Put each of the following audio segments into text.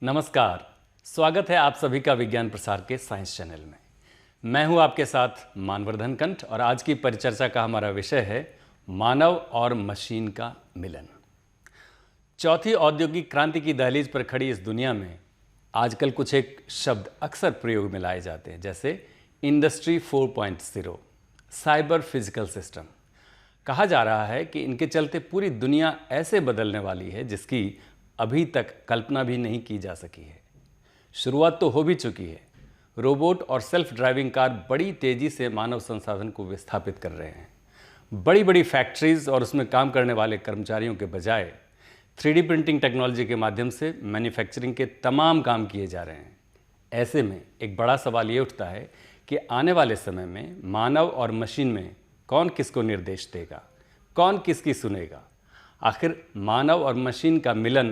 नमस्कार, स्वागत है आप सभी का विज्ञान प्रसार के साइंस चैनल में। मैं हूं आपके साथ मानवर्धन कंठ और आज की परिचर्चा का हमारा विषय है मानव और मशीन का मिलन। चौथी औद्योगिक क्रांति की दहलीज पर खड़ी इस दुनिया में आजकल कुछ एक शब्द अक्सर प्रयोग में लाए जाते हैं, जैसे इंडस्ट्री 4.0, साइबर फिजिकल सिस्टम। कहा जा रहा है कि इनके चलते पूरी दुनिया ऐसे बदलने वाली है जिसकी अभी तक कल्पना भी नहीं की जा सकी है। शुरुआत तो हो भी चुकी है। रोबोट और सेल्फ ड्राइविंग कार बड़ी तेजी से मानव संसाधन को विस्थापित कर रहे हैं। बड़ी बड़ी फैक्ट्रीज और उसमें काम करने वाले कर्मचारियों के बजाय 3D प्रिंटिंग टेक्नोलॉजी के माध्यम से मैन्युफैक्चरिंग के तमाम काम किए जा रहे हैं। ऐसे में एक बड़ा सवाल ये उठता है कि आने वाले समय में मानव और मशीन में कौन किसको निर्देश देगा, कौन किसकी सुनेगा। आखिर मानव और मशीन का मिलन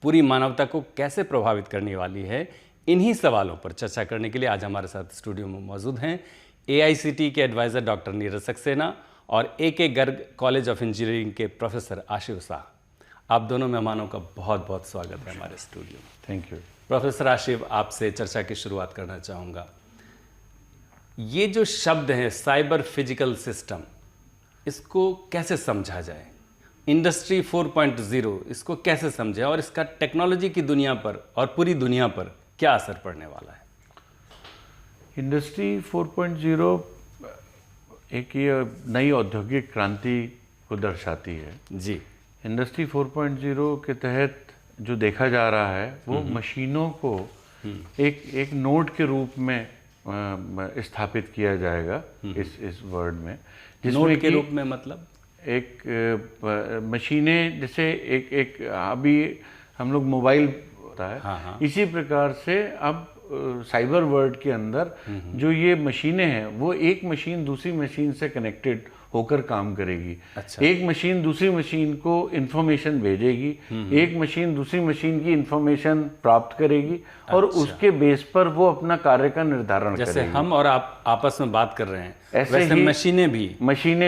पूरी मानवता को कैसे प्रभावित करने वाली है, इन्हीं सवालों पर चर्चा करने के लिए आज हमारे साथ स्टूडियो में मौजूद हैं AICTE के एडवाइज़र डॉक्टर नीरज सक्सेना और AK Garg college of engineering के प्रोफेसर आशिफ शाह। आप दोनों मेहमानों का बहुत बहुत स्वागत है हमारे स्टूडियो में। Thank you. प्रोफेसर आशिफ, आपसे चर्चा की शुरुआत करना चाहूँगा। ये जो शब्द है साइबर फिजिकल सिस्टम, इसको कैसे समझा जाए? इंडस्ट्री 4.0 इसको कैसे समझें और इसका टेक्नोलॉजी की दुनिया पर और पूरी दुनिया पर क्या असर पड़ने वाला है? इंडस्ट्री 4.0 एक ये नई औद्योगिक क्रांति को दर्शाती है। जी। इंडस्ट्री 4.0 के तहत जो देखा जा रहा है वो मशीनों को एक नोड के रूप में स्थापित किया जाएगा इस वर्ड में। नोड के रूप में मतलब एक मशीनें जैसे एक अभी हम लोग मोबाइल होता है, हाँ। इसी प्रकार से अब साइबर वर्ल्ड के अंदर जो ये मशीनें हैं वो एक मशीन दूसरी मशीन से कनेक्टेड होकर काम करेगी। अच्छा। एक मशीन दूसरी मशीन को इंफॉर्मेशन भेजेगी, एक मशीन दूसरी मशीन की इंफॉर्मेशन प्राप्त करेगी और उसके बेस पर वो अपना कार्य का निर्धारण करेगी। जैसे हम और आप आपस में बात कर रहे हैं, ऐसे वैसे ही मशीनें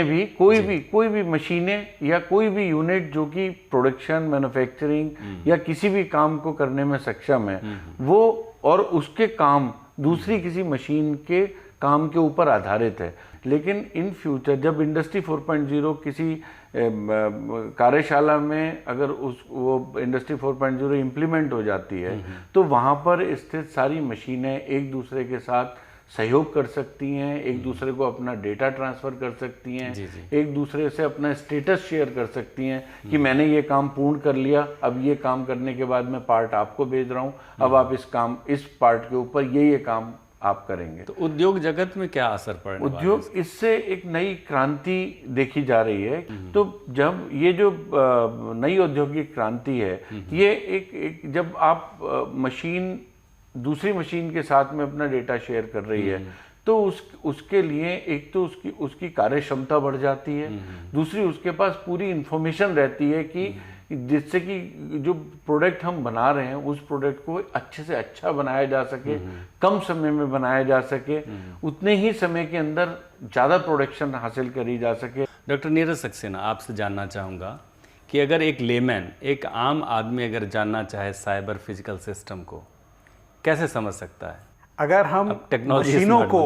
भी कोई भी मशीनें या कोई भी यूनिट जो कि प्रोडक्शन, मैन्युफैक्चरिंग या किसी भी काम को करने में सक्षम है, वो और उसके काम दूसरी किसी मशीन के काम के ऊपर आधारित है। लेकिन इन फ्यूचर जब इंडस्ट्री 4.0 किसी कार्यशाला में अगर वो इंडस्ट्री 4.0 इम्प्लीमेंट हो जाती है तो वहाँ पर स्थित सारी मशीनें एक दूसरे के साथ सहयोग कर सकती हैं, एक दूसरे को अपना डेटा ट्रांसफ़र कर सकती हैं, एक दूसरे से अपना स्टेटस शेयर कर सकती हैं कि मैंने ये काम पूर्ण कर लिया, अब ये काम करने के बाद मैं पार्ट आपको भेज रहा हूँ, अब आप इस पार्ट के ऊपर ये काम आप करेंगे। तो उद्योग जगत में क्या असर पड़ने वाला है? उद्योग इससे एक नई क्रांति देखी जा रही है। तो जब ये जो नई औद्योगिक क्रांति है, ये एक जब आप मशीन दूसरी मशीन के साथ में अपना डेटा शेयर कर रही है तो उसके लिए एक तो उसकी कार्य क्षमता बढ़ जाती है, दूसरी उसके पास पूरी इंफॉर्मेशन रहती है कि जिससे कि जो प्रोडक्ट हम बना रहे हैं उस प्रोडक्ट को अच्छे से अच्छा बनाया जा सके, कम समय में बनाया जा सके, उतने ही समय के अंदर ज़्यादा प्रोडक्शन हासिल करी जा सके। डॉक्टर नीरज सक्सेना, आपसे जानना चाहूँगा कि अगर एक लेमैन, एक आम आदमी अगर जानना चाहे साइबर फिजिकल सिस्टम को, कैसे समझ सकता है? अगर हम मशीनों को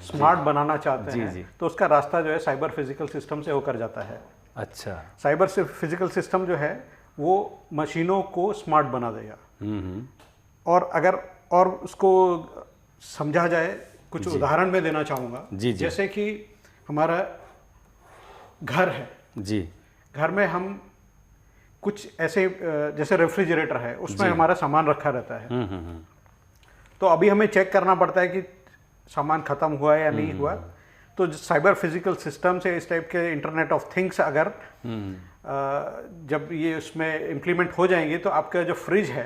स्मार्ट बनाना चाहते हैं जी। तो उसका रास्ता जो है साइबर फिजिकल सिस्टम से होकर जाता है। अच्छा। साइबर फिजिकल सिस्टम जो है वो मशीनों को स्मार्ट बना देगा। और अगर और उसको समझा जाए, कुछ उदाहरण मैं देना चाहूँगा। जैसे कि हमारा घर है जी, घर में हम कुछ ऐसे जैसे रेफ्रिजरेटर है, उसमें हमारा सामान रखा रहता है। तो अभी हमें चेक करना पड़ता है कि सामान ख़त्म हुआ है या नहीं हुआ। तो साइबर फिजिकल सिस्टम से इस टाइप के इंटरनेट ऑफ थिंग्स अगर जब ये उसमें इम्प्लीमेंट हो जाएंगे तो आपका जो फ्रिज है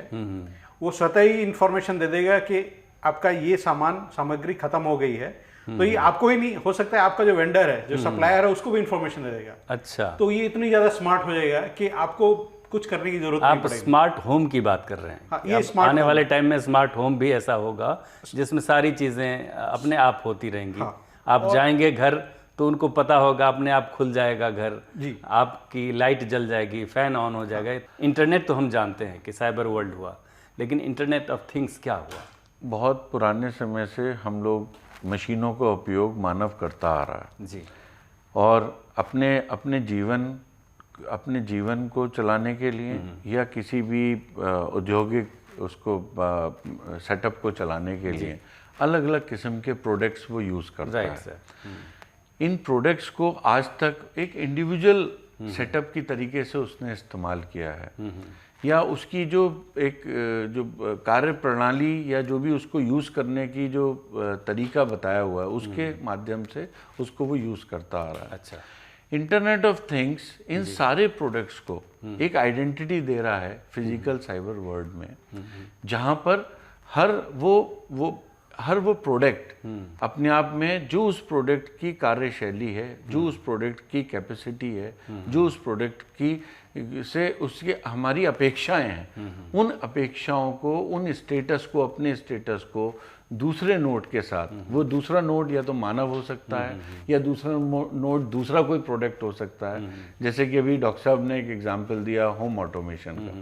वो स्वतः ही इंफॉर्मेशन दे देगा कि आपका ये सामग्री खत्म हो गई है। तो ये आपको ही नहीं हो सकता है, आपका जो वेंडर है, जो सप्लायर है, उसको भी इंफॉर्मेशन दे देगा। अच्छा। तो ये इतनी ज़्यादा स्मार्ट हो जाएगा कि आपको कुछ करने की जरूरत नहीं पड़ेगी। आप स्मार्ट होम की बात कर रहे हैं। हाँ, ये स्मार्ट आने वाले टाइम में स्मार्ट होम भी ऐसा होगा जिसमें सारी चीज़ें अपने आप होती रहेंगी। आप जाएंगे घर तो उनको पता होगा अपने आप खुल जाएगा घर, जी। आपकी लाइट जल जाएगी, फैन ऑन हो जाएगा। इंटरनेट तो हम जानते हैं कि साइबर वर्ल्ड हुआ, लेकिन इंटरनेट ऑफ थिंग्स क्या हुआ? बहुत पुराने समय से हम लोग मशीनों का उपयोग मानव करता आ रहा है जी। और अपने जीवन को चलाने के लिए या किसी भी औद्योगिक उसको सेटअप को चलाने के लिए अलग अलग किस्म के प्रोडक्ट्स वो यूज़ करता राइट है। सर। इन प्रोडक्ट्स को आज तक एक इंडिविजुअल सेटअप की तरीके से उसने इस्तेमाल किया है, या उसकी जो कार्य प्रणाली या जो भी उसको यूज़ करने की जो तरीका बताया हुआ है उसके माध्यम से उसको वो यूज़ करता आ रहा है। अच्छा। इंटरनेट ऑफ थिंग्स इन सारे प्रोडक्ट्स को एक आइडेंटिटी दे रहा है फिजिकल साइबर वर्ल्ड में, जहाँ पर हर वो प्रोडक्ट अपने आप में जो उस प्रोडक्ट की कार्यशैली है, जो उस प्रोडक्ट की कैपेसिटी है, जो उस प्रोडक्ट की से उसकी हमारी अपेक्षाएं हैं, उन अपेक्षाओं को, उन स्टेटस को, अपने स्टेटस को दूसरे नोड के साथ, वो दूसरा नोड या तो मानव हो सकता है या दूसरा नोड दूसरा कोई प्रोडक्ट हो सकता है। जैसे कि अभी डॉक्टर साहब ने एक एग्जांपल दिया होम ऑटोमेशन का।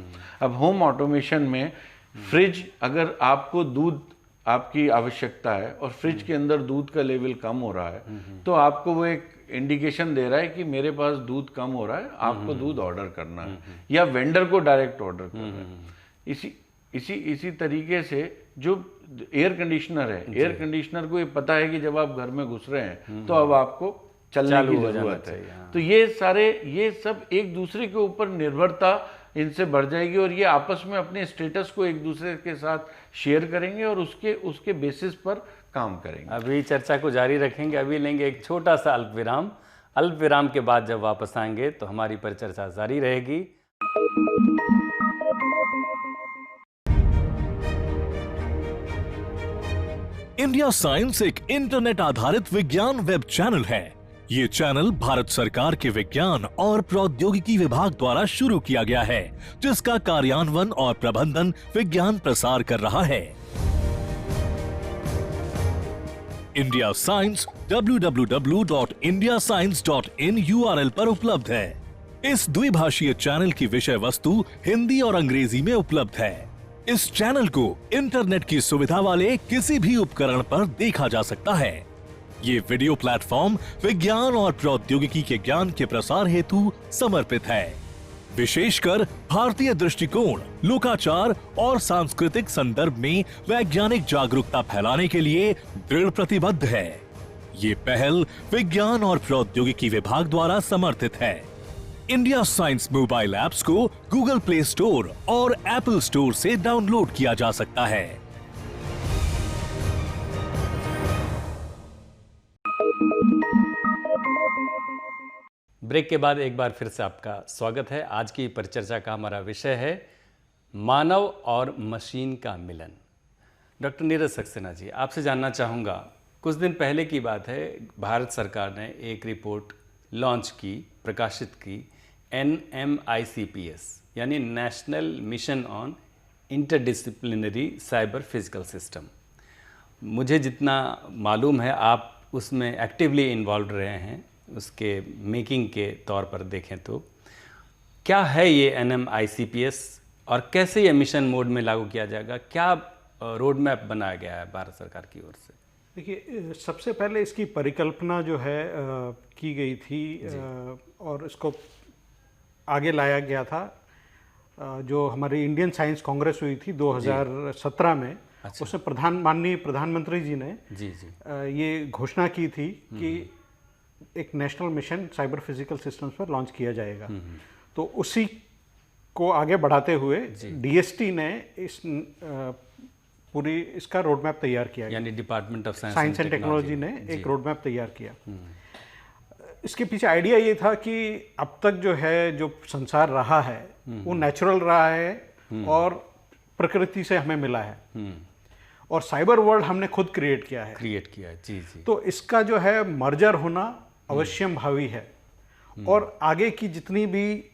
अब होम ऑटोमेशन में फ्रिज, अगर आपको दूध आपकी आवश्यकता है और फ्रिज के अंदर दूध का लेवल कम हो रहा है, तो आपको वो एक इंडिकेशन दे रहा है कि मेरे पास दूध कम हो रहा है, आपको दूध ऑर्डर करना है, या वेंडर को डायरेक्ट ऑर्डर करना है। इसी तरीके से जो एयर कंडीशनर है, एयर कंडीशनर को ये पता है कि जब आप घर में घुस रहे हैं तो अब आपको चलने की जरूरत है। तो ये सब एक दूसरे के ऊपर निर्भरता इनसे बढ़ जाएगी और ये आपस में अपने स्टेटस को एक दूसरे के साथ शेयर करेंगे और उसके बेसिस पर काम करेंगे। अभी चर्चा को जारी रखेंगे, अभी लेंगे एक छोटा सा अल्प विराम। अल्प विराम के बाद जब वापस आएंगे तो हमारी परिचर्चा जारी रहेगी। इंडिया साइंस एक इंटरनेट आधारित विज्ञान वेब चैनल है। ये चैनल भारत सरकार के विज्ञान और प्रौद्योगिकी विभाग द्वारा शुरू किया गया है, जिसका कार्यान्वयन और प्रबंधन विज्ञान प्रसार कर रहा है। इंडिया साइंस www.indiascience.in URL पर उपलब्ध है। इस द्विभाषीय चैनल की विषय वस्तु हिंदी और अंग्रेजी में उपलब्ध है। इस चैनल को इंटरनेट की सुविधा वाले किसी भी उपकरण पर देखा जा सकता है। ये वीडियो प्लेटफॉर्म विज्ञान और प्रौद्योगिकी के ज्ञान के प्रसार हेतु समर्पित है। विशेषकर भारतीय दृष्टिकोण, लोकाचार और सांस्कृतिक संदर्भ में वैज्ञानिक जागरूकता फैलाने के लिए दृढ़ प्रतिबद्ध है। ये पहल विज्ञान और प्रौद्योगिकी विभाग द्वारा समर्थित है। इंडिया साइंस मोबाइल ऐप्स को गूगल प्ले स्टोर और एप्पल स्टोर से डाउनलोड किया जा सकता है। ब्रेक के बाद एक बार फिर से आपका स्वागत है। आज की परिचर्चा का हमारा विषय है मानव और मशीन का मिलन। डॉक्टर नीरज सक्सेना जी, आपसे जानना चाहूँगा, कुछ दिन पहले की बात है, भारत सरकार ने एक रिपोर्ट लॉन्च की, प्रकाशित की, NMICPS यानी national mission on interdisciplinary cyber physical system. मुझे जितना मालूम है आप उसमें एक्टिवली इन्वॉल्व रहे हैं, उसके मेकिंग के तौर पर देखें तो क्या है ये NMICPS और कैसे ये मिशन मोड में लागू किया जाएगा? क्या रोड मैप बनाया गया है भारत सरकार की ओर से? देखिए, सबसे पहले इसकी परिकल्पना जो है की गई थी और इसको आगे लाया गया था जो हमारी इंडियन साइंस कांग्रेस हुई थी 2017 में। अच्छा। उसमें माननीय प्रधानमंत्री जी ने ये घोषणा की थी कि एक national mission cyber physical systems पर लॉन्च किया जाएगा। तो उसी को आगे बढ़ाते हुए DST ने इसका रोड मैप तैयार किया, यानी department of science and technology ने एक रोड मैप तैयार किया। इसके पीछे आइडिया ये था कि अब तक जो संसार रहा है वो नेचुरल रहा है और प्रकृति से हमें मिला है, और साइबर वर्ल्ड हमने खुद क्रिएट किया है। जी। तो इसका जो है मर्जर होना अवश्यम भावी है, और आगे की जितनी भी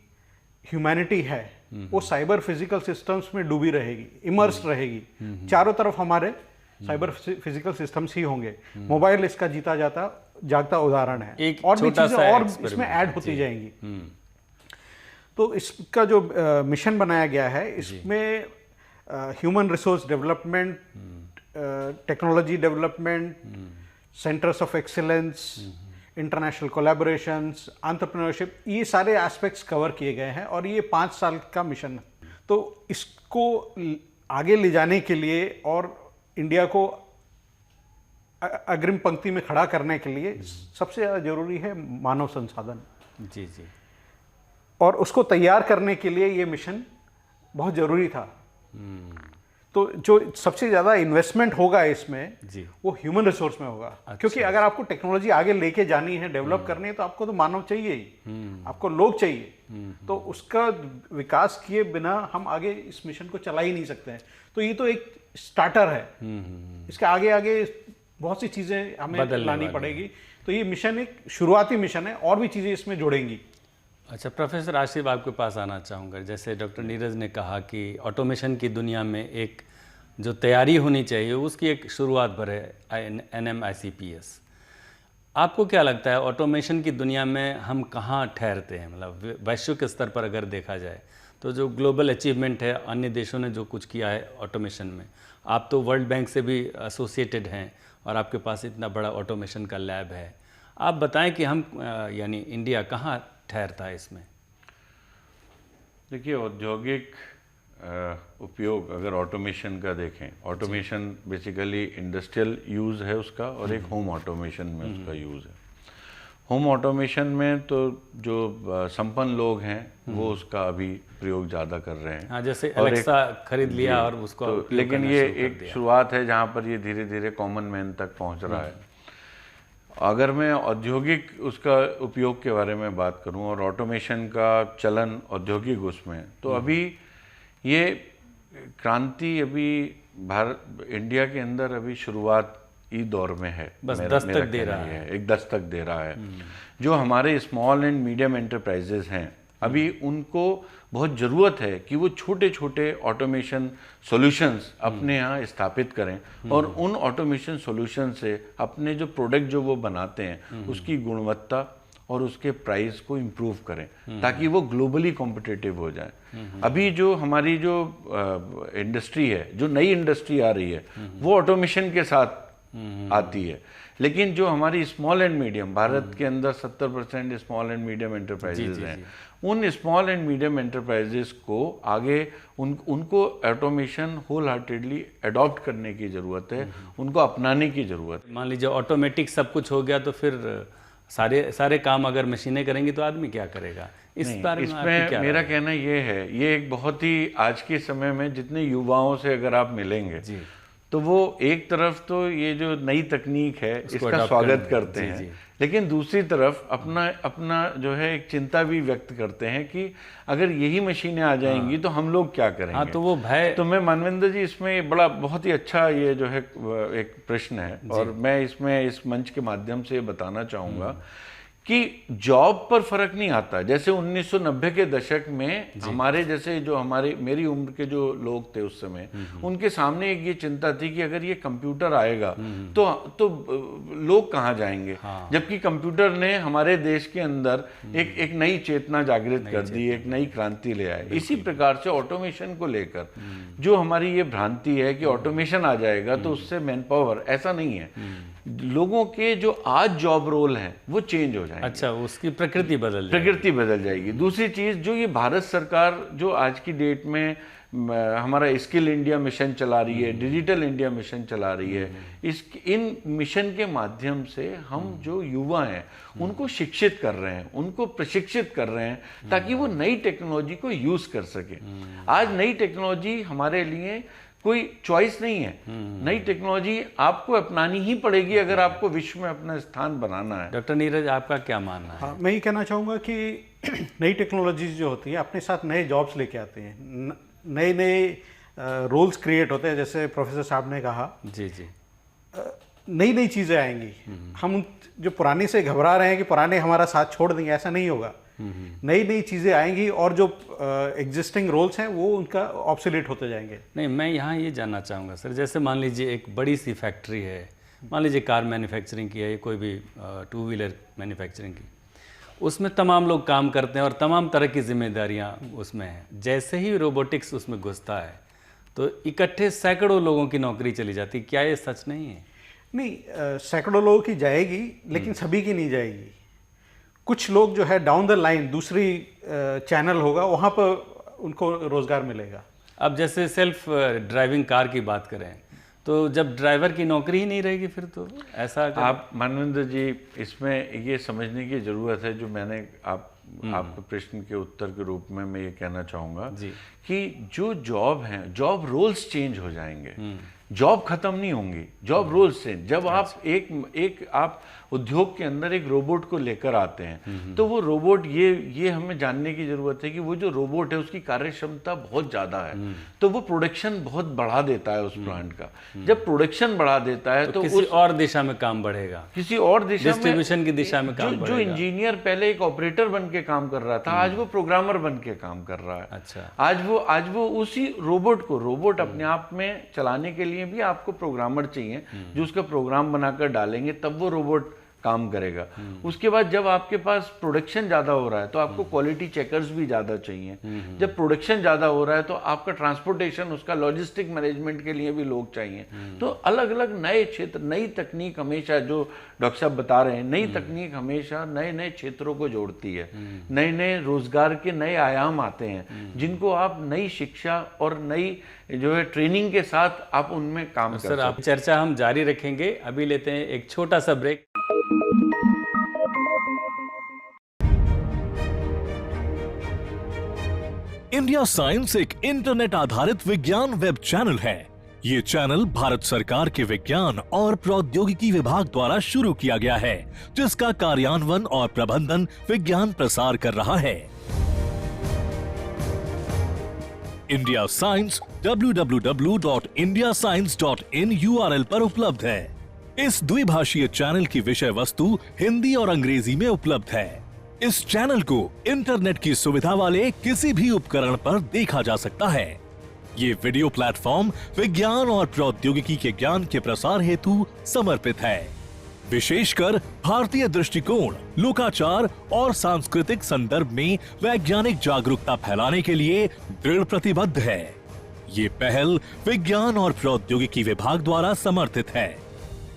ह्यूमैनिटी है वो साइबर फिजिकल सिस्टम्स में डूबी रहेगी, इमर्स रहेगी। चारों तरफ हमारे साइबर फिजिकल सिस्टम्स ही होंगे। मोबाइल इसका जीता जागता उदाहरण है। एक और भी छोटा चीजें सा और experiment, इसमें ऐड होती जाएंगी। तो इसका जो मिशन बनाया गया है, इसमें human resource development, technology development, centres of excellence, international collaborations, entrepreneurship, ये सारे एस्पेक्ट्स कवर किए गए हैं और ये 5 साल का मिशन है। तो इसको आगे ले जाने के लिए और इंडिया को अग्रिम पंक्ति में खड़ा करने के लिए सबसे ज़्यादा जरूरी है मानव संसाधन। जी जी। और उसको तैयार करने के लिए ये मिशन बहुत ज़रूरी था। तो जो सबसे ज़्यादा इन्वेस्टमेंट होगा इसमें जी। वो ह्यूमन रिसोर्स में होगा। क्योंकि अगर आपको टेक्नोलॉजी आगे लेके जानी है, डेवलप करनी है, तो आपको तो मानव चाहिए ही, आपको लोग चाहिए। तो उसका विकास किए बिना हम आगे इस मिशन को चला ही नहीं सकते हैं। तो ये तो एक स्टार्टर है, इसके आगे आगे बहुत सी चीज़ें हमें लानी पड़ेगी। तो ये मिशन एक शुरुआती मिशन है, और भी चीज़ें इसमें जुड़ेंगी। अच्छा प्रोफेसर आशिफ, आपके पास आना चाहूँगा। जैसे डॉक्टर नीरज ने कहा कि ऑटोमेशन की दुनिया में एक जो तैयारी होनी चाहिए उसकी एक शुरुआत पर है NMICPS। आपको क्या लगता है ऑटोमेशन की दुनिया में हम कहाँ ठहरते हैं? मतलब वैश्विक स्तर पर अगर देखा जाए तो जो ग्लोबल अचीवमेंट है, अन्य देशों ने जो कुछ किया है ऑटोमेशन में, आप तो वर्ल्ड बैंक से भी एसोसिएटेड हैं और आपके पास इतना बड़ा ऑटोमेशन का लैब है। आप बताएं कि हम यानी इंडिया कहाँ ठहरता है इसमें? देखिए, औद्योगिक उपयोग अगर ऑटोमेशन का देखें, ऑटोमेशन बेसिकली इंडस्ट्रियल यूज़ है उसका, और एक होम ऑटोमेशन में उसका यूज़ है। होम ऑटोमेशन में तो जो संपन्न लोग हैं वो उसका अभी प्रयोग ज़्यादा कर रहे हैं। हाँ, जैसे एलेक्सा खरीद लिया और उसको तो, लेकिन ये एक शुरुआत है जहाँ पर ये धीरे धीरे कॉमन मैन तक पहुँच रहा है। अगर मैं औद्योगिक उसका उपयोग के बारे में बात करूं और ऑटोमेशन का चलन औद्योगिक उसमें, तो अभी ये क्रांति अभी इंडिया के अंदर अभी शुरुआत ई दौर में है। बस दस्तक दे रहा है, एक दस्तक दे रहा है। जो हमारे स्मॉल एंड मीडियम एंटरप्राइजेज हैं, अभी उनको बहुत ज़रूरत है कि वो छोटे छोटे ऑटोमेशन सॉल्यूशंस अपने यहाँ स्थापित करें और उन ऑटोमेशन सॉल्यूशन से अपने जो प्रोडक्ट जो वो बनाते हैं उसकी गुणवत्ता और उसके प्राइस को इम्प्रूव करें, ताकि वो ग्लोबली कॉम्पिटिटिव हो जाए। अभी जो हमारी जो इंडस्ट्री है, जो नई इंडस्ट्री आ रही है, वो ऑटोमेशन के साथ आती है। लेकिन जो हमारी स्मॉल एंड मीडियम, भारत के अंदर 70% स्मॉल एंड मीडियम एंटरप्राइजेज हैं, उन स्मॉल एंड मीडियम एंटरप्राइजेस को आगे उनको ऑटोमेशन होल हार्टेडली अडॉप्ट करने की ज़रूरत है, उनको अपनाने की ज़रूरत है। मान लीजिए ऑटोमेटिक सब कुछ हो गया तो फिर सारे काम अगर मशीनें करेंगी तो आदमी क्या करेगा? इस बारे में आपकी क्या मेरा कहना ये है, ये एक बहुत ही आज के समय में जितने युवाओं से अगर आप मिलेंगे तो वो एक तरफ तो ये जो नई तकनीक है इसका स्वागत करते हैं, लेकिन दूसरी तरफ अपना जो है एक चिंता भी व्यक्त करते हैं कि अगर यही मशीनें आ जाएंगी तो हम लोग क्या करेंगे। हाँ, तो वो भय। तो मैं मानवेंद्र जी, इसमें बड़ा बहुत ही अच्छा ये जो है एक प्रश्न है, और मैं इसमें इस मंच के माध्यम से बताना चाहूँगा कि जॉब पर फर्क नहीं आता। जैसे 1990 के दशक में हमारे जैसे जो मेरी उम्र के जो लोग थे उस समय, उनके सामने एक ये चिंता थी कि अगर ये कंप्यूटर आएगा तो लोग कहाँ जाएंगे। जबकि कंप्यूटर ने हमारे देश के अंदर एक नई चेतना जागृत कर दी, एक नई क्रांति ले आए। इसी प्रकार से ऑटोमेशन को लेकर जो हमारी ये भ्रांति है कि ऑटोमेशन आ जाएगा तो उससे मैन पावर, ऐसा नहीं है। लोगों के जो आज जॉब रोल हैं वो चेंज हो जाएंगे। अच्छा, उसकी प्रकृति बदल जाएगी। दूसरी चीज, जो ये भारत सरकार जो आज की डेट में हमारा स्किल इंडिया मिशन चला रही है, डिजिटल इंडिया मिशन चला रही है, इन मिशन के माध्यम से हम जो युवा हैं उनको शिक्षित कर रहे हैं, उनको प्रशिक्षित कर रहे हैं, ताकि वो नई टेक्नोलॉजी को यूज कर सके। आज नई टेक्नोलॉजी हमारे लिए कोई चॉइस नहीं है। नई टेक्नोलॉजी आपको अपनानी ही पड़ेगी अगर आपको विश्व में अपना स्थान बनाना है। डॉक्टर नीरज, आपका क्या मानना है? हाँ, मैं ये कहना चाहूँगा कि नई टेक्नोलॉजीज जो होती है अपने साथ नए जॉब्स लेके आती हैं, नए रोल्स क्रिएट होते हैं। जैसे प्रोफेसर साहब ने कहा, जी जी, नई चीज़ें आएंगी। हम जो पुरानी से घबरा रहे हैं कि पुराने हमारा साथ छोड़ देंगे, ऐसा नहीं होगा। नई नई चीज़ें आएंगी और जो एग्जिस्टिंग रोल्स हैं वो उनका ऑब्सोलीट होते जाएंगे। नहीं, मैं यहाँ ये जानना चाहूँगा सर, जैसे मान लीजिए एक बड़ी सी फैक्ट्री है, मान लीजिए कार मैन्युफैक्चरिंग की है या कोई भी टू व्हीलर मैन्युफैक्चरिंग की, उसमें तमाम लोग काम करते हैं और तमाम तरह की जिम्मेदारियाँ उसमें हैं। जैसे ही रोबोटिक्स उसमें घुसता है तो इकट्ठे सैकड़ों लोगों की नौकरी चली जाती है। क्या ये सच नहीं है? नहीं, सैकड़ों लोगों की जाएगी, लेकिन सभी की नहीं जाएगी। कुछ लोग जो है डाउन द लाइन दूसरी चैनल होगा, वहाँ पर उनको रोजगार मिलेगा। अब जैसे सेल्फ ड्राइविंग कार की बात करें तो जब ड्राइवर की नौकरी ही नहीं रहेगी फिर तो ऐसा आप मानवेंद्र जी, इसमें ये समझने की ज़रूरत है, जो मैंने आपके प्रश्न के उत्तर के रूप में मैं ये कहना चाहूँगा कि जो जॉब हैं, जॉब रोल्स चेंज हो जाएंगे, जॉब खत्म नहीं होंगी, जॉब रोल्स से। जब आप एक आप उद्योग के अंदर एक रोबोट को लेकर आते हैं तो वो रोबोट, ये हमें जानने की जरूरत है कि वो जो रोबोट है उसकी कार्य क्षमता बहुत ज्यादा है, तो वो प्रोडक्शन बहुत बढ़ा देता है उस प्लांट का। जब प्रोडक्शन बढ़ा देता है तो किसी और दिशा में काम बढ़ेगा, किसी और दिशा में, डिस्ट्रीब्यूशन की दिशा में काम बढ़ेगा। जो इंजीनियर पहले एक ऑपरेटर बन के काम कर रहा था, आज वो प्रोग्रामर बन के काम कर रहा है। अच्छा, आज वो उसी रोबोट अपने आप में चलाने के लिए भी आपको प्रोग्रामर चाहिए जो उसका प्रोग्राम बनाकर डालेंगे, तब वो रोबोट काम करेगा। उसके बाद जब आपके पास प्रोडक्शन ज़्यादा हो रहा है तो आपको क्वालिटी चेकर्स भी ज़्यादा चाहिए। जब प्रोडक्शन ज़्यादा हो रहा है तो आपका ट्रांसपोर्टेशन, उसका लॉजिस्टिक मैनेजमेंट के लिए भी लोग चाहिए। तो अलग अलग नए क्षेत्र, नई तकनीक हमेशा, जो डॉक्टर साहब बता रहे हैं, नई तकनीक हमेशा नए नए क्षेत्रों को जोड़ती है, नए नए रोजगार के नए आयाम आते हैं जिनको आप नई शिक्षा और नई जो है ट्रेनिंग के साथ आप उनमें काम कर सकते हैं। सर, आप चर्चा हम जारी रखेंगे, अभी लेते हैं एक छोटा सा ब्रेक। इंडिया साइंस एक इंटरनेट आधारित विज्ञान वेब चैनल है। ये चैनल भारत सरकार के विज्ञान और प्रौद्योगिकी विभाग द्वारा शुरू किया गया है, जिसका कार्यान्वयन और प्रबंधन विज्ञान प्रसार कर रहा है। इंडिया साइंस www.indiascience.in URL पर उपलब्ध है। इस द्विभाषीय चैनल की विषय वस्तु हिंदी और अंग्रेजी में उपलब्ध है। इस चैनल को इंटरनेट की सुविधा वाले किसी भी उपकरण पर देखा जा सकता है। ये वीडियो प्लेटफॉर्म विज्ञान और प्रौद्योगिकी के ज्ञान के प्रसार हेतु समर्पित है। विशेषकर भारतीय दृष्टिकोण, लोकाचार और सांस्कृतिक संदर्भ में वैज्ञानिक जागरूकता फैलाने के लिए दृढ़ प्रतिबद्ध है। ये पहल विज्ञान और प्रौद्योगिकी विभाग द्वारा समर्थित है।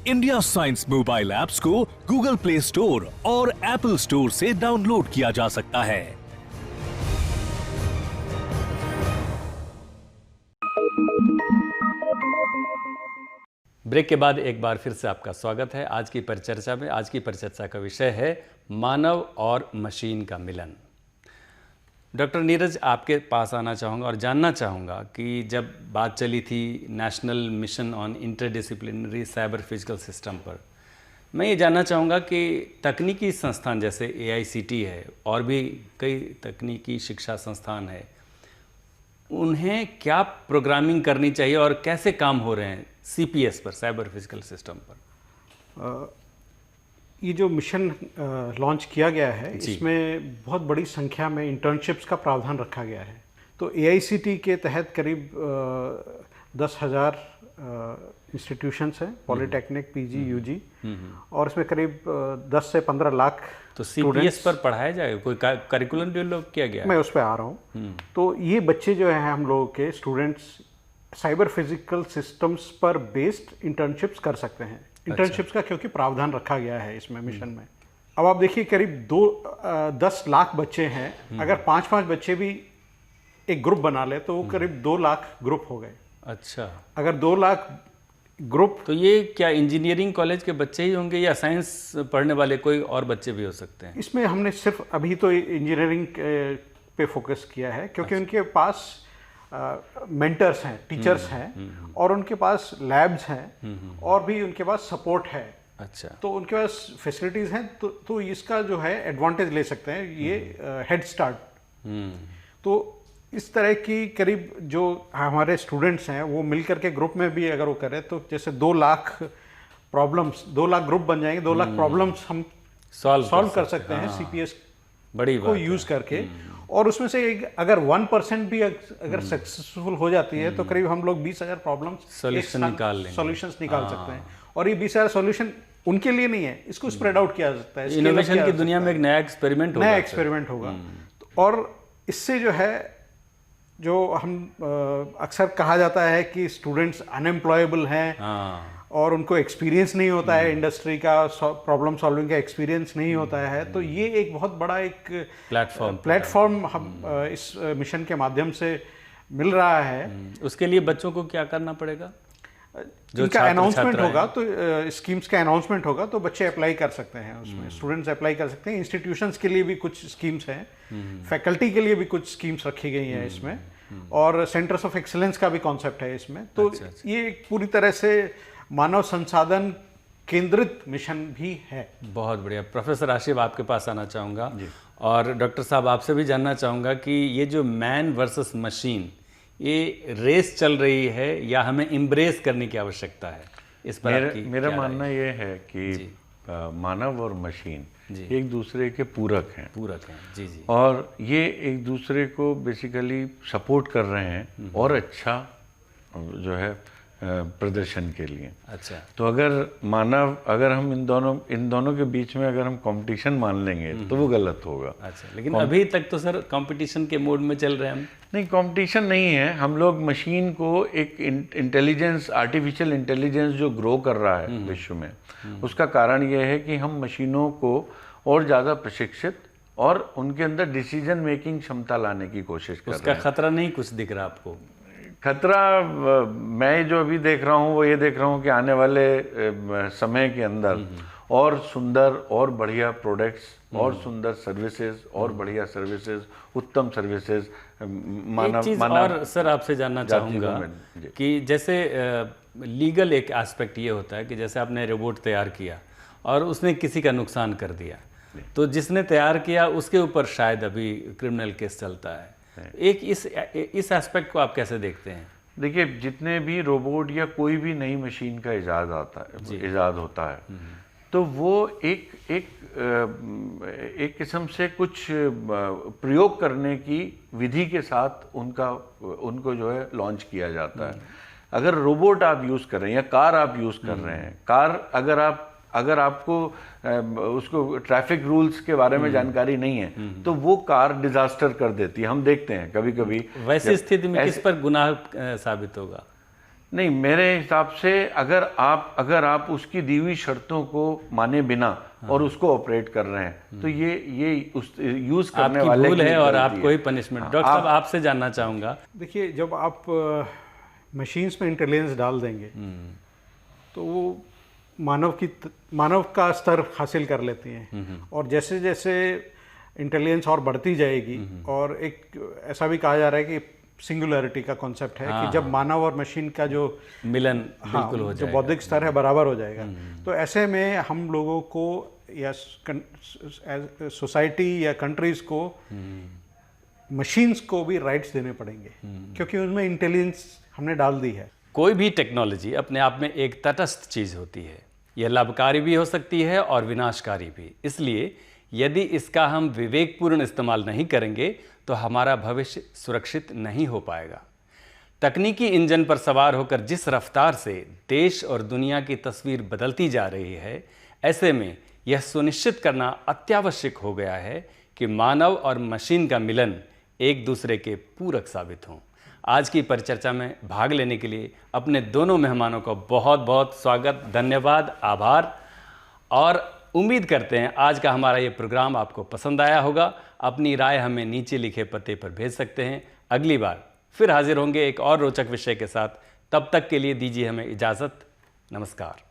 इंडिया साइंस मोबाइल ऐप्स को गूगल प्ले स्टोर और एप्पल स्टोर से डाउनलोड किया जा सकता है। ब्रेक के बाद एक बार फिर से आपका स्वागत है आज की परिचर्चा में। आज की परिचर्चा का विषय है मानव और मशीन का मिलन। डॉक्टर नीरज, आपके पास आना चाहूँगा और जानना चाहूँगा कि जब बात चली थी national mission on interdisciplinary cyber physical system पर, मैं ये जानना चाहूँगा कि तकनीकी संस्थान जैसे AICT है और भी कई तकनीकी शिक्षा संस्थान है, उन्हें क्या प्रोग्रामिंग करनी चाहिए और कैसे काम हो रहे हैं CPS पर, साइबर फिजिकल सिस्टम पर? ये जो मिशन लॉन्च किया गया है, इसमें बहुत बड़ी संख्या में इंटर्नशिप्स का प्रावधान रखा गया है। तो AICT के तहत करीब 10,000 इंस्टीट्यूशंस हैं, पॉलिटेक्निक, PG, UG, और इसमें करीब 10 से 15 लाख। तो CPS पर पढ़ाया जाएगा, कोई करिकुलम डेवलप किया गया? मैं उस पर आ रहा हूँ। तो ये बच्चे जो हैं, हम लोगों के स्टूडेंट्स, साइबर फिजिकल सिस्टम्स पर बेस्ड इंटर्नशिप्स कर सकते हैं। इंटर्नशिप्स का क्योंकि प्रावधान रखा गया है इसमें मिशन में। अब आप देखिए, करीब 10 लाख बच्चे हैं, अगर 5-5 बच्चे भी एक ग्रुप बना ले तो वो करीब 2 लाख ग्रुप हो गए। अच्छा, अगर 2 लाख ग्रुप, तो ये क्या इंजीनियरिंग कॉलेज के बच्चे ही होंगे या साइंस पढ़ने वाले कोई और बच्चे भी हो सकते हैं? इसमें हमने सिर्फ अभी तो इंजीनियरिंग पे फोकस किया है, क्योंकि उनके पास मेंटर्स हैं, टीचर्स हैं, और उनके पास लैब्स हैं, और भी उनके पास सपोर्ट है। अच्छा, तो उनके पास फैसिलिटीज़ हैं, तो इसका जो है एडवांटेज ले सकते हैं, ये हेड स्टार्ट। तो इस तरह की करीब जो हमारे स्टूडेंट्स हैं वो मिल करके ग्रुप में भी अगर वो करें तो जैसे 2 लाख प्रॉब्लम्स, 2 लाख ग्रुप बन जाएंगे, 2 लाख प्रॉब्लम्स हम सॉल्व कर सकते हैं CPS बड़ी को बात है। यूज करके, और उसमें से अगर 1% भी अगर सक्सेसफुल हो जाती है तो करीब हम लोग 20,000 प्रॉब्लम्स Solution निकाल लेंगे। सॉल्यूशंस निकाल सकते हैं। और ये 20,000 सॉल्यूशन उनके लिए नहीं है, इसको स्प्रेड आउट किया जा सकता है, scale up इनोवेशन किया की जा दुनिया सकता में एक नया एक्सपेरिमेंट है, होगा। नया एक्सपेरिमेंट होगा। और इससे जो है, जो हम अक्सर कहा जाता है कि स्टूडेंट्स अनएम्प्लॉयबल हैं हाँ, और उनको एक्सपीरियंस नहीं होता है, इंडस्ट्री का प्रॉब्लम सॉल्विंग का एक्सपीरियंस नहीं होता है, तो ये एक बहुत बड़ा एक प्लेटफॉर्म हम इस मिशन के माध्यम से मिल रहा है। उसके लिए बच्चों को क्या करना पड़ेगा? जो इनका छात्र अनाउंसमेंट छात्राएं होगा तो स्कीम्स का अनाउंसमेंट होगा तो बच्चे अप्लाई कर सकते हैं, उसमें स्टूडेंट्स अप्लाई कर सकते हैं। इंस्टीट्यूशंस के लिए भी कुछ स्कीम्स हैं, फैकल्टी के लिए भी कुछ स्कीम्स रखी गई हैं इसमें, और सेंटर्स ऑफ एक्सीलेंस का भी कॉन्सेप्ट है इसमें। तो ये एक पूरी तरह से मानव संसाधन केंद्रित मिशन भी है। बहुत बढ़िया। प्रोफेसर आशिफ, आपके पास आना चाहूँगा, और डॉक्टर साहब आपसे भी जानना चाहूँगा कि ये जो मैन वर्सेस मशीन, ये रेस चल रही है या हमें एम्ब्रेस करने की आवश्यकता है? इस पर आपकी मेरा क्या राय मानना है? ये है कि मानव और मशीन एक दूसरे के पूरक हैं, पूरक हैं। जी जी। और ये एक दूसरे को बेसिकली सपोर्ट कर रहे हैं और अच्छा जो है प्रदर्शन के लिए। अच्छा। तो अगर हम इन दोनों के बीच में अगर हम कंपटीशन मान लेंगे तो वो गलत होगा। अच्छा, लेकिन अभी तक तो सर कंपटीशन के मोड में चल रहे हैं हम। नहीं, कंपटीशन नहीं है। हम लोग मशीन को एक इंटेलिजेंस, आर्टिफिशियल इंटेलिजेंस जो ग्रो कर रहा है विश्व में, उसका कारण ये है कि हम मशीनों को और ज़्यादा प्रशिक्षित और उनके अंदर डिसीजन मेकिंग क्षमता लाने की कोशिश कर रहे उसका हैं। खतरा नहीं कुछ दिख रहा आपको? खतरा मैं जो अभी देख रहा हूँ वो ये देख रहा हूँ कि आने वाले समय के अंदर और सुंदर और बढ़िया प्रोडक्ट्स और सुंदर सर्विसेज और बढ़िया सर्विसेज, उत्तम सर्विसेज एक चीज़ और सर आपसे जानना चाहूँगा कि जैसे लीगल एक एस्पेक्ट ये होता है कि जैसे आपने रोबोट तैयार किया और उसने किसी का नुकसान कर दिया, तो जिसने तैयार किया उसके ऊपर शायद अभी क्रिमिनल केस चलता है। एक इस एस्पेक्ट को आप कैसे देखते हैं? देखिए, जितने भी रोबोट या कोई भी नई मशीन का इजाद होता है तो वो एक किस्म से कुछ प्रयोग करने की विधि के साथ उनको जो है लॉन्च किया जाता है। अगर रोबोट आप यूज़ कर रहे हैं या कार आप यूज़ कर रहे हैं, कार अगर आपको उसको ट्रैफिक रूल्स के बारे में जानकारी नहीं है तो वो कार डिजास्टर कर देती है। हम देखते हैं कभी कभी। वैसी स्थिति में किस पर गुनाह साबित होगा? नहीं, मेरे हिसाब से अगर आप उसकी दी हुई शर्तों को माने बिना और उसको ऑपरेट कर रहे हैं तो ये उस यूज करने वाले भूल की है और गलती आपको ही पनिशमेंट। डॉक्टर साहब, आपसे जानना चाहूँगा। देखिए, जब आप मशीन्स में इंटेलिजेंस डाल देंगे तो वो मानव का स्तर हासिल कर लेती हैं, और जैसे जैसे इंटेलिजेंस और बढ़ती जाएगी, और एक ऐसा भी कहा जा रहा है कि सिंगुलैरिटी का कॉन्सेप्ट है कि जब मानव और मशीन का जो मिलन बिल्कुल हो जो जाएगा, बौद्धिक स्तर है बराबर हो जाएगा, तो ऐसे में हम लोगों को या सोसाइटी या कंट्रीज को मशीन्स को भी राइट्स देने पड़ेंगे, क्योंकि उनमें इंटेलिजेंस हमने डाल दी है। कोई भी टेक्नोलॉजी अपने आप में एक तटस्थ चीज़ होती है। यह लाभकारी भी हो सकती है और विनाशकारी भी। इसलिए यदि इसका हम विवेकपूर्ण इस्तेमाल नहीं करेंगे तो हमारा भविष्य सुरक्षित नहीं हो पाएगा। तकनीकी इंजन पर सवार होकर जिस रफ्तार से देश और दुनिया की तस्वीर बदलती जा रही है, ऐसे में यह सुनिश्चित करना अत्यावश्यक हो गया है कि मानव और मशीन का मिलन एक दूसरे के पूरक साबित हों। आज की परिचर्चा में भाग लेने के लिए अपने दोनों मेहमानों का बहुत बहुत स्वागत, धन्यवाद, आभार, और उम्मीद करते हैं आज का हमारा ये प्रोग्राम आपको पसंद आया होगा। अपनी राय हमें नीचे लिखे पते पर भेज सकते हैं। अगली बार फिर हाजिर होंगे एक और रोचक विषय के साथ। तब तक के लिए दीजिए हमें इजाज़त। नमस्कार।